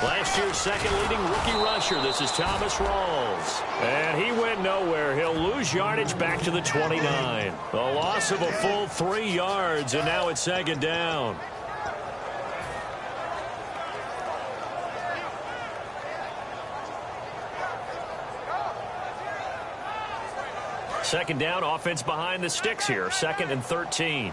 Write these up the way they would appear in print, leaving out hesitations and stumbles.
Last year's second leading rookie rusher. This is Thomas Rawls. And he went nowhere. He'll lose yardage back to the 29. A loss of a full 3 yards, and now it's second down. Second down, offense behind the sticks here. 2nd and 13.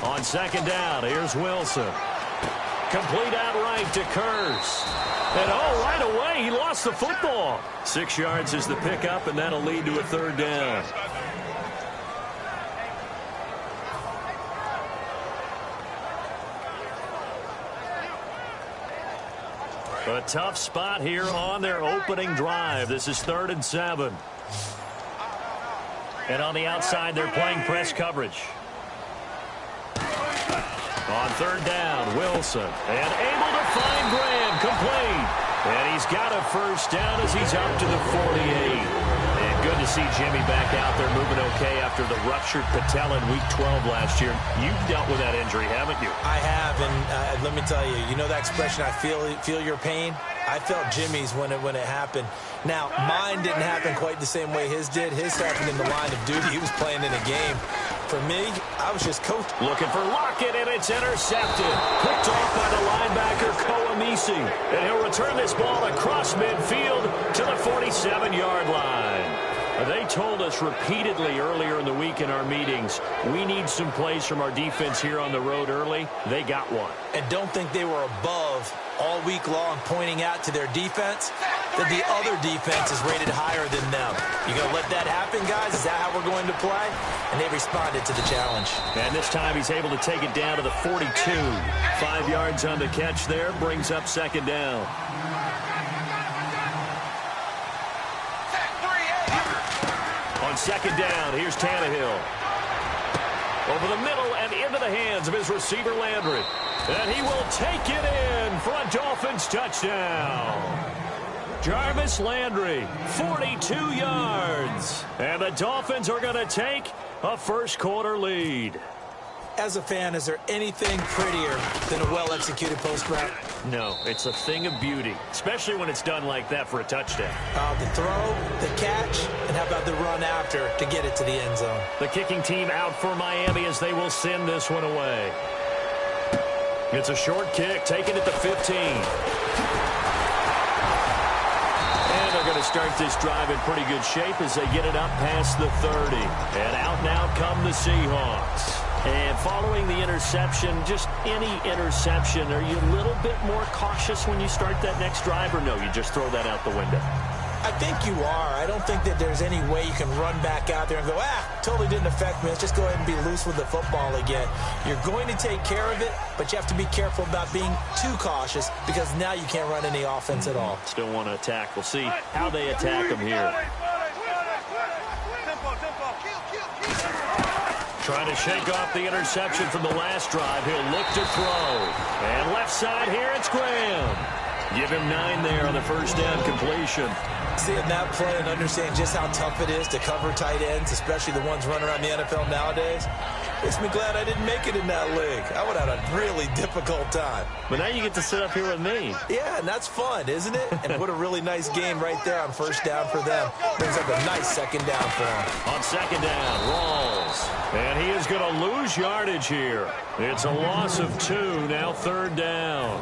On second down, here's Wilson. Complete outright to Kurz. And right away, he lost the football. 6 yards is the pickup, and that'll lead to a 3rd down. A tough spot here on their opening drive. This is 3rd and 7. And on the outside, they're playing press coverage. On 3rd down, Wilson. And able to find Graham, complete. And he's got a 1st down as he's up to the 48. And good to see Jimmy back out there moving okay after the ruptured patella in Week 12 last year. You've dealt with that injury, haven't you? I have, and let me tell you, you know that expression, I feel your pain? I felt Jimmy's when it happened. Now, mine didn't happen quite the same way his did. His happened in the line of duty. He was playing in a game. For me, I was just coaching. Looking for Lockett, and it's intercepted. Picked off by the linebacker, Koamisi. And he'll return this ball across midfield to the 47-yard line. They told us repeatedly earlier in the week in our meetings, we need some plays from our defense here on the road early. They got one. And don't think they were above all week long pointing out to their defense that the other defense is rated higher than them. You going to let that happen, guys? Is that how we're going to play? And they responded to the challenge. And this time he's able to take it down to the 42. 5 yards on the catch there, brings up second down. On second down, here's Tannehill. Over the middle and into the hands of his receiver, Landry. And he will take it in for a Dolphins touchdown. Jarvis Landry, 42 yards. And the Dolphins are going to take a first-quarter lead. As a fan, is there anything prettier than a well-executed post route? No, it's a thing of beauty, especially when it's done like that for a touchdown. The throw, the catch, and how about the run after to get it to the end zone? The kicking team out for Miami as they will send this one away. It's a short kick, taken at the 15. And they're going to start this drive in pretty good shape as they get it up past the 30. And out now come the Seahawks. And following the interception, just any interception, are you a little bit more cautious when you start that next drive, or no, you just throw that out the window? I think you are. I don't think that there's any way you can run back out there and go, totally didn't affect me. Let's just go ahead and be loose with the football again. You're going to take care of it, but you have to be careful about being too cautious because now you can't run any offense at all. Still want to attack. We'll see how they attack them here. Trying to shake off the interception from the last drive. He'll look to throw. And left side here, it's Graham. Give him 9 there on the first down completion. Seeing that play and understand just how tough it is to cover tight ends, especially the ones running around the NFL nowadays, makes me glad I didn't make it in that league. I would have had a really difficult time. But now you get to sit up here with me. Yeah, and that's fun, isn't it? And what a really nice game right there on first down for them. Brings up a nice second down for them. On second down, Rawls. And he is going to lose yardage here. It's a loss of 2, now third down.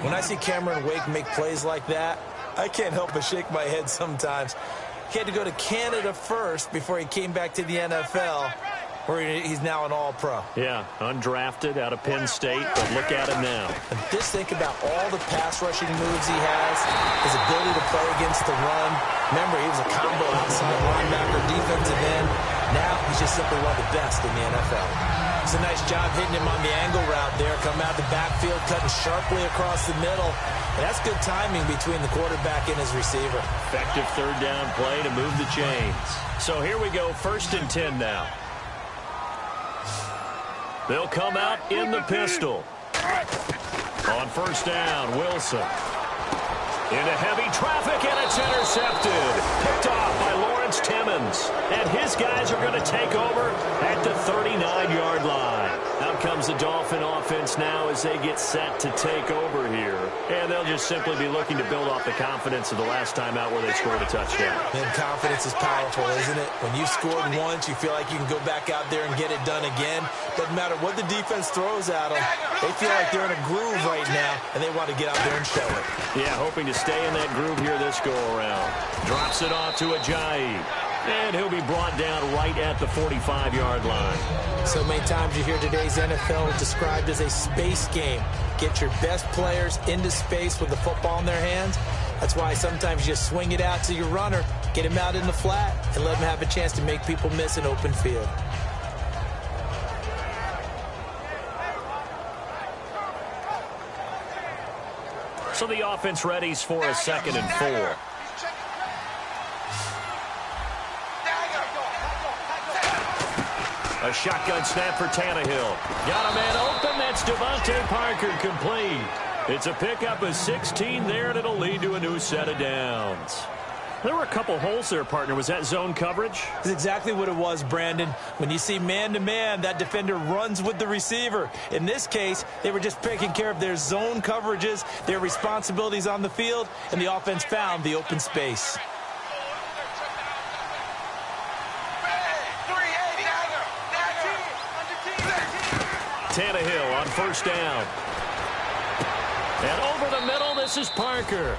When I see Cameron Wake make plays like that, I can't help but shake my head sometimes. He had to go to Canada first before he came back to the NFL, where he's now an all-pro. Yeah, undrafted out of Penn State, but look at him now. And just think about all the pass rushing moves he has, his ability to play against the run. Remember, he was a combo outside linebacker, defensive end. Now he's just simply one of the best in the NFL. It's a nice job hitting him on the angle route there. Coming out the backfield, cutting sharply across the middle. And that's good timing between the quarterback and his receiver. Effective third down play to move the chains. So here we go, 1st and 10 now. They'll come out in the pistol. On first down, Wilson. Into heavy traffic, and it's intercepted. Picked off by Lawrence Timmons. downs. And his guys are going to take over at the 39-yard line. Out comes the Dolphin offense now as they get set to take over here. And they'll just simply be looking to build off the confidence of the last time out where they scored a touchdown. And confidence is powerful, isn't it? When you've scored once, you feel like you can go back out there and get it done again. Doesn't matter what the defense throws at them. They feel like they're in a groove right now, and they want to get out there and show it. Yeah, hoping to stay in that groove here this go-around. Drops it off to Ajayi. And he'll be brought down right at the 45-yard line. So many times you hear today's NFL described as a space game. Get your best players into space with the football in their hands. That's why sometimes you just swing it out to your runner, get him out in the flat, and let him have a chance to make people miss an open field. So the offense readies for a 2nd and 4. A shotgun snap for Tannehill. Got a man open. That's Devontae Parker complete. It's a pickup of 16 there, and it'll lead to a new set of downs. There were a couple holes there, partner. Was that zone coverage? That's exactly what it was, Brandon. When you see man-to-man, that defender runs with the receiver. In this case, they were just taking care of their zone coverages, their responsibilities on the field, and the offense found the open space. Tannehill on 1st down. And over the middle, this is Parker.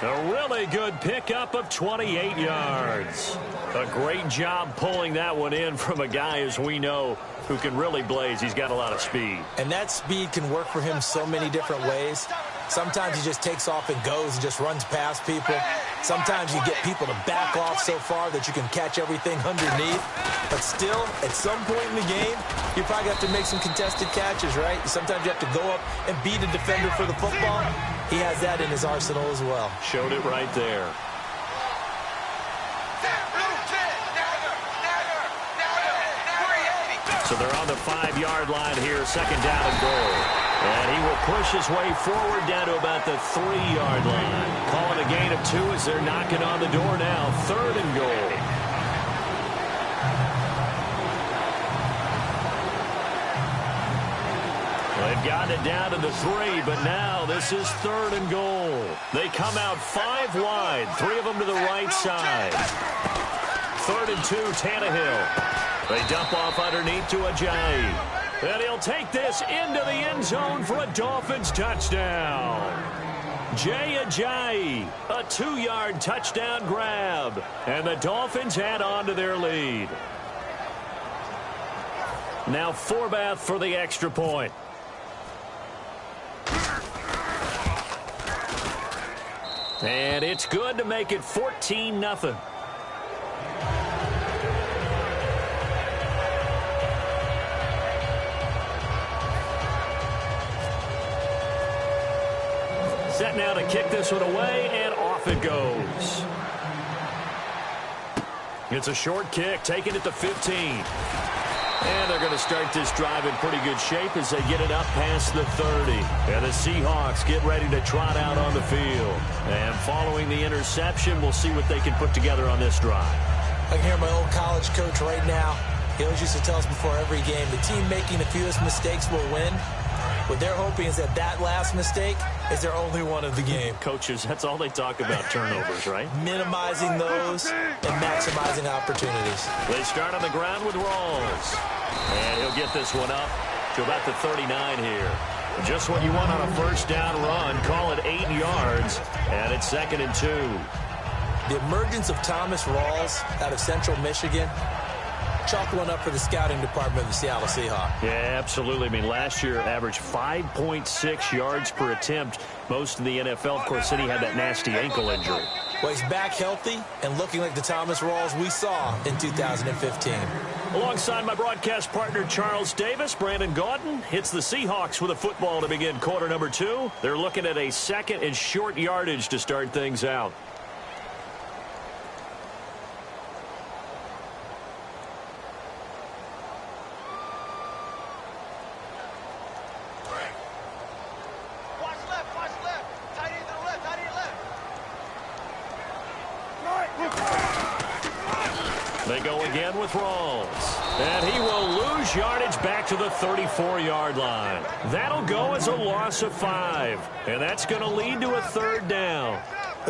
A really good pickup of 28 yards. A great job pulling that one in from a guy, as we know, who can really blaze. He's got a lot of speed. And that speed can work for him so many different ways. Sometimes he just takes off and goes and just runs past people. Sometimes you get people to back off so far that you can catch everything underneath. But still, at some point in the game, you probably have to make some contested catches, right? Sometimes you have to go up and beat a defender for the football. He has that in his arsenal as well. Showed it right there. So they're on the 5-yard line here, 2nd down and goal. And he will push his way forward down to about the 3-yard line. Calling a gain of 2 as they're knocking on the door now. 3rd and goal. They've gotten it down to the 3, but now this is 3rd and goal. They come out 5 wide, 3 of them to the right side. 3rd and 2, Tannehill. They dump off underneath to Ajayi. And he'll take this into the end zone for a Dolphins touchdown. Jay Ajayi, a 2-yard touchdown grab. And the Dolphins add on to their lead. Now Forbath for the extra point. And it's good to make it 14-0. Set now to kick this one away, and off it goes. It's a short kick, taken at the 15. And they're going to start this drive in pretty good shape as they get it up past the 30. And the Seahawks get ready to trot out on the field. And following the interception, we'll see what they can put together on this drive. I can hear my old college coach right now. He always used to tell us before every game, the team making the fewest mistakes will win. What they're hoping is that that last mistake is their only one of the game. Coaches, that's all they talk about, turnovers, right? Minimizing those and maximizing opportunities. They start on the ground with Rawls. And he'll get this one up to about the 39 here. Just what you want on a 1st down run. Call it 8 yards. And it's 2nd and 2. The emergence of Thomas Rawls out of Central Michigan, chalk one up for the scouting department of the Seattle Seahawks. Yeah, absolutely. I mean, last year averaged 5.6 yards per attempt. Most of the NFL, of course, said he had that nasty ankle injury. Well, he's back healthy and looking like the Thomas Rawls we saw in 2015. Alongside my broadcast partner, Charles Davis, Brandon Gaudin hits the Seahawks with a football to begin quarter number 2. They're looking at a 2nd and short yardage to start things out. They go again with Rawls. And he will lose yardage back to the 34-yard line. That'll go as a loss of 5. And that's going to lead to a 3rd down.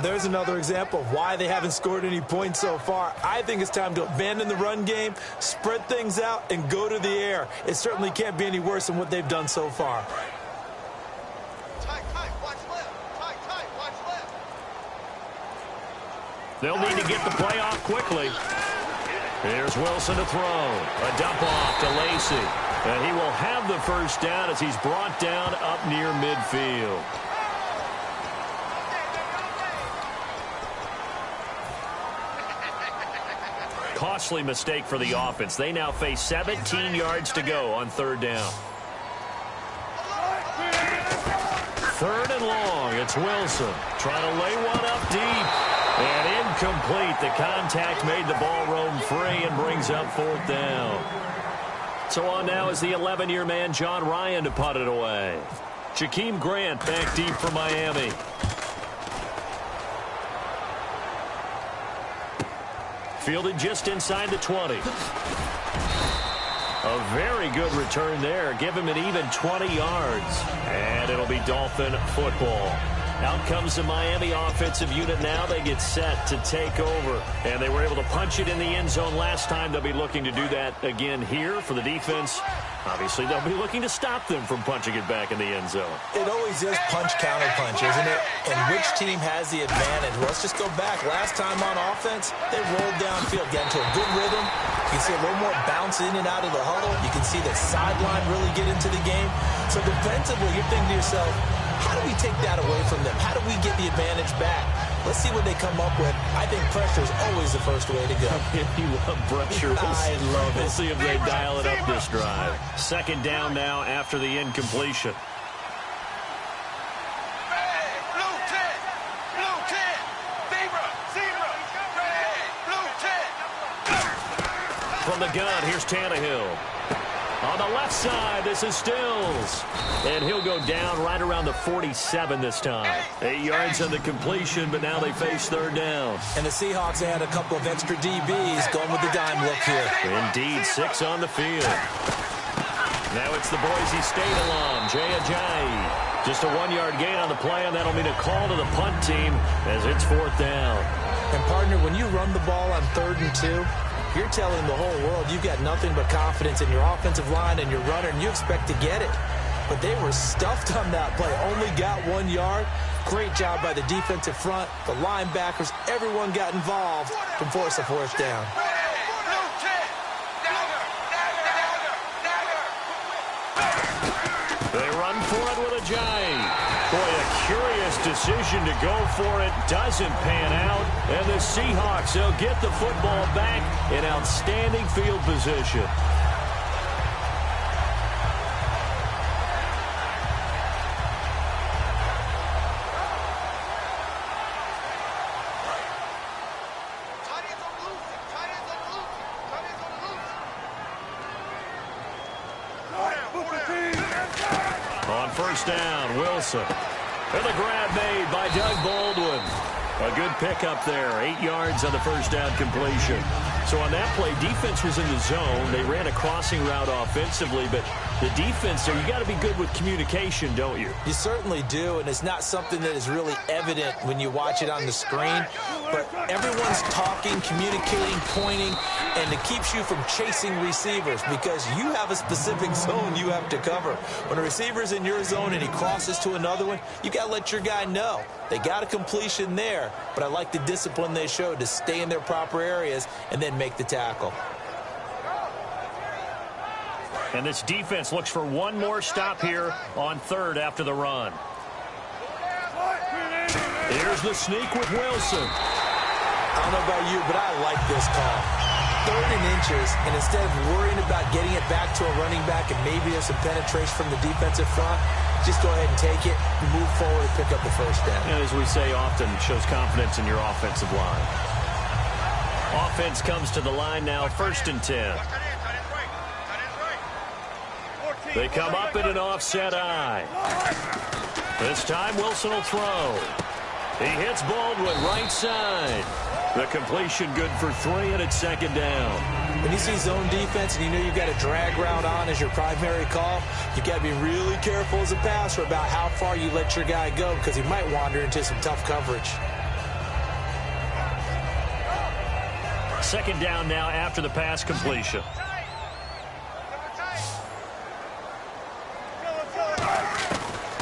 There's another example of why they haven't scored any points so far. I think it's time to abandon the run game, spread things out, and go to the air. It certainly can't be any worse than what they've done so far. They'll need to get the play off quickly. Here's Wilson to throw. A dump off to Lacy. And he will have the 1st down as he's brought down up near midfield. Costly mistake for the offense. They now face 17 yards to go on 3rd down. 3rd and long. It's Wilson trying to lay one up deep. And incomplete. The contact made the ball roam free and brings up 4th down. So on now is the 11-year man, John Ryan, to punt it away. Jakeem Grant back deep for Miami. Fielded just inside the 20. A very good return there. Give him an even 20 yards. And it'll be Dolphin football. Out comes the Miami offensive unit now. They get set to take over. And they were able to punch it in the end zone last time. They'll be looking to do that again here for the defense. Obviously, they'll be looking to stop them from punching it back in the end zone. It always is punch-counter-punch, isn't it? And which team has the advantage? Well, let's just go back. Last time on offense, they rolled downfield, got into a good rhythm. You can see a little more bounce in and out of the huddle. You can see the sideline really get into the game. So defensively, you're thinking to yourself, how do we take that away from them? How do we get the advantage back? Let's see what they come up with. I think pressure is always the first way to go. You love pressure. I love it. We'll see if they dial it up this drive. 2nd down now after the incompletion. From the gun, here's Tannehill. On the left side, this is Stills. And he'll go down right around the 47 this time. 8 yards on the completion, but now they face 3rd down. And the Seahawks had a couple of extra DBs going with the dime look here. Indeed, 6 on the field. Now it's the Boise State alum, Jay Ajayi. Just a 1-yard gain on the play, and that'll mean a call to the punt team as it's 4th down. And, partner, when you run the ball on 3rd and 2, you're telling the whole world you've got nothing but confidence in your offensive line and your runner, and you expect to get it. But they were stuffed on that play, only got 1 yard. Great job by the defensive front, the linebackers, everyone got involved to force a 4th down. They run for it with Ajayi. Boy, a curious decision to go for it. Doesn't pan out. And the Seahawks, they'll get the football back in outstanding field position. On 1st down, Wilson. And the grab made by Doug Baldwin. A good pickup there. 8 yards on the 1st down completion. So on that play, defense was in the zone. They ran a crossing route offensively, but the defense there, you got to be good with communication, don't you? You certainly do, and it's not something that is really evident when you watch it on the screen. But everyone's talking, communicating, pointing, and it keeps you from chasing receivers because you have a specific zone you have to cover. When a receiver's in your zone and he crosses to another one, you got to let your guy know. They got a completion there, but I like the discipline they showed to stay in their proper areas and then make the tackle. And this defense looks for one more stop here on 3rd after the run. Here's the sneak with Wilson. I don't know about you, but I like this call. 3rd and inches, and instead of worrying about getting it back to a running back and maybe there's some penetration from the defensive front, just go ahead and take it, move forward, and pick up the 1st down. And as we say often, shows confidence in your offensive line. Offense comes to the line now, 1st and 10. They come up in an offset eye. This time Wilson will throw. He hits Baldwin right side. The completion good for 3, and it's second down. When you see zone defense and you know you've got a drag route on as your primary call, you've got to be really careful as a passer about how far you let your guy go because he might wander into some tough coverage. Second down now after the pass completion.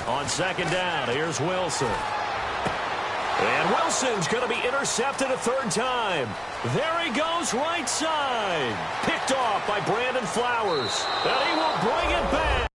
On second down, here's Wilson. And Wilson's going to be intercepted a third time. There he goes right side. Picked off by Brandon Flowers. And he will bring it back.